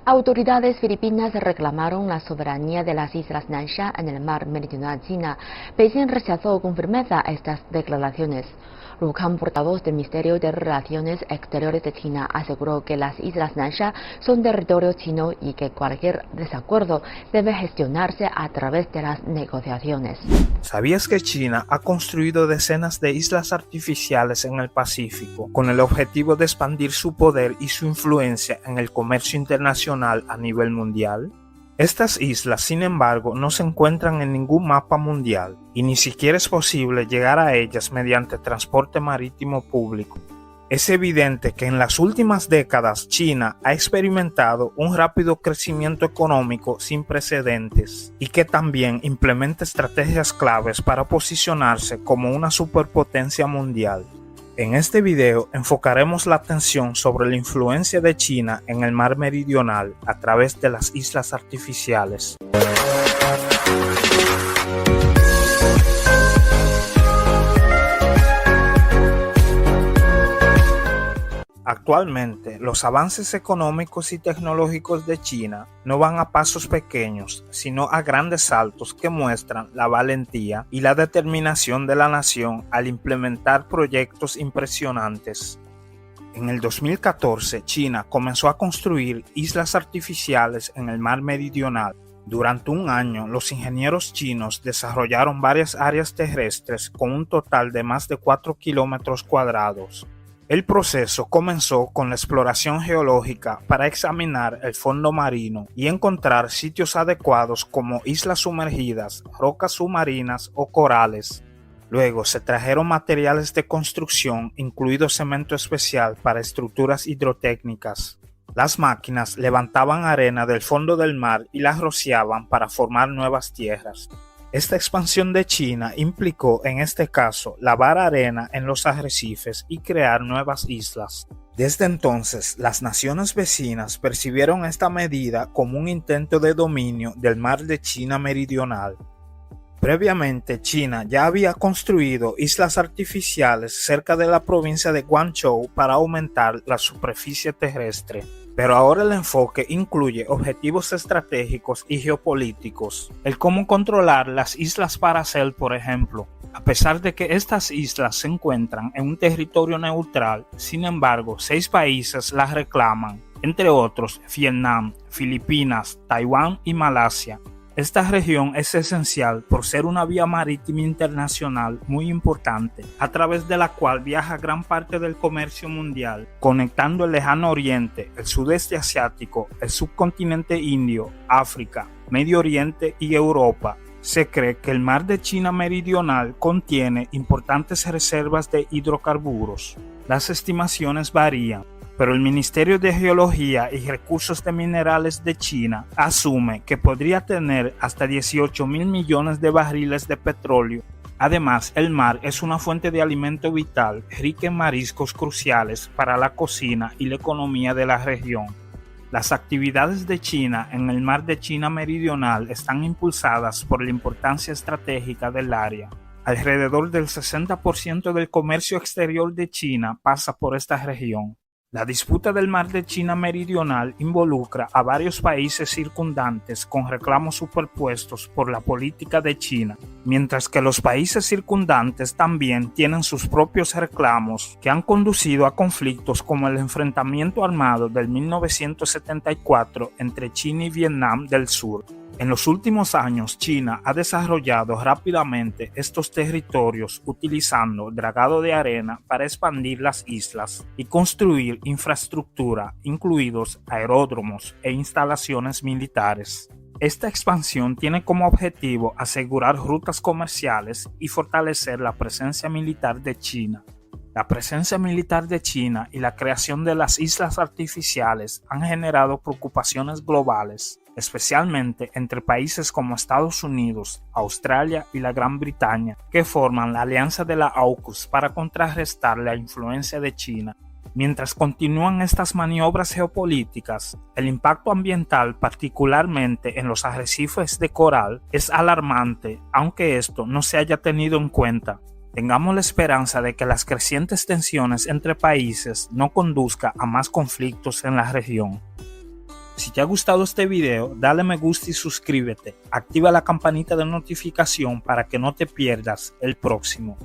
Autoridades filipinas reclamaron la soberanía de las Islas Nansha en el mar meridional china. Beijing rechazó con firmeza estas declaraciones. Lu Kang, portavoz del Ministerio de Relaciones Exteriores de China, aseguró que las Islas Nansha son territorio chino y que cualquier desacuerdo debe gestionarse a través de las negociaciones. ¿Sabías que China ha construido decenas de islas artificiales en el Pacífico con el objetivo de expandir su poder y su influencia en el comercio internacional a nivel mundial? Estas islas, sin embargo, no se encuentran en ningún mapa mundial y ni siquiera es posible llegar a ellas mediante transporte marítimo público. Es evidente que en las últimas décadas China ha experimentado un rápido crecimiento económico sin precedentes y que también implementa estrategias claves para posicionarse como una superpotencia mundial. En este video enfocaremos la atención sobre la influencia de China en el mar meridional a través de las islas artificiales. Actualmente, los avances económicos y tecnológicos de China no van a pasos pequeños, sino a grandes saltos que muestran la valentía y la determinación de la nación al implementar proyectos impresionantes. En el 2014, China comenzó a construir islas artificiales en el mar meridional. Durante un año, los ingenieros chinos desarrollaron varias áreas terrestres con un total de más de 4 kilómetros cuadrados. El proceso comenzó con la exploración geológica para examinar el fondo marino y encontrar sitios adecuados como islas sumergidas, rocas submarinas o corales. Luego se trajeron materiales de construcción, incluido cemento especial para estructuras hidrotécnicas. Las máquinas levantaban arena del fondo del mar y la rociaban para formar nuevas tierras. Esta expansión de China implicó, en este caso, lavar arena en los arrecifes y crear nuevas islas. Desde entonces, las naciones vecinas percibieron esta medida como un intento de dominio del mar de China meridional. Previamente, China ya había construido islas artificiales cerca de la provincia de Guangzhou para aumentar la superficie terrestre. Pero ahora el enfoque incluye objetivos estratégicos y geopolíticos. El cómo controlar las islas Paracel, por ejemplo. A pesar de que estas islas se encuentran en un territorio neutral, sin embargo, 6 países las reclaman, entre otros Vietnam, Filipinas, Taiwán y Malasia. Esta región es esencial por ser una vía marítima internacional muy importante, a través de la cual viaja gran parte del comercio mundial, conectando el lejano oriente, el sudeste asiático, el subcontinente indio, África, Medio Oriente y Europa. Se cree que el mar de China meridional contiene importantes reservas de hidrocarburos. Las estimaciones varían, pero el Ministerio de Geología y Recursos de Minerales de China asume que podría tener hasta 18.000 millones de barriles de petróleo. Además, el mar es una fuente de alimento vital, rica en mariscos cruciales para la cocina y la economía de la región. Las actividades de China en el mar de China meridional están impulsadas por la importancia estratégica del área. Alrededor del 60% del comercio exterior de China pasa por esta región. La disputa del mar de China meridional involucra a varios países circundantes con reclamos superpuestos por la política de China, mientras que los países circundantes también tienen sus propios reclamos que han conducido a conflictos como el enfrentamiento armado del 1974 entre China y Vietnam del Sur. En los últimos años, China ha desarrollado rápidamente estos territorios utilizando dragado de arena para expandir las islas y construir infraestructura, incluidos aeródromos e instalaciones militares. Esta expansión tiene como objetivo asegurar rutas comerciales y fortalecer la presencia militar de China. La presencia militar de China y la creación de las islas artificiales han generado preocupaciones globales, especialmente entre países como Estados Unidos, Australia y la Gran Bretaña, que forman la alianza de la AUKUS para contrarrestar la influencia de China. Mientras continúan estas maniobras geopolíticas, el impacto ambiental, particularmente en los arrecifes de coral, es alarmante, aunque esto no se haya tenido en cuenta. Tengamos la esperanza de que las crecientes tensiones entre países no conduzcan a más conflictos en la región. Si te ha gustado este video, dale me gusta y suscríbete. Activa la campanita de notificación para que no te pierdas el próximo.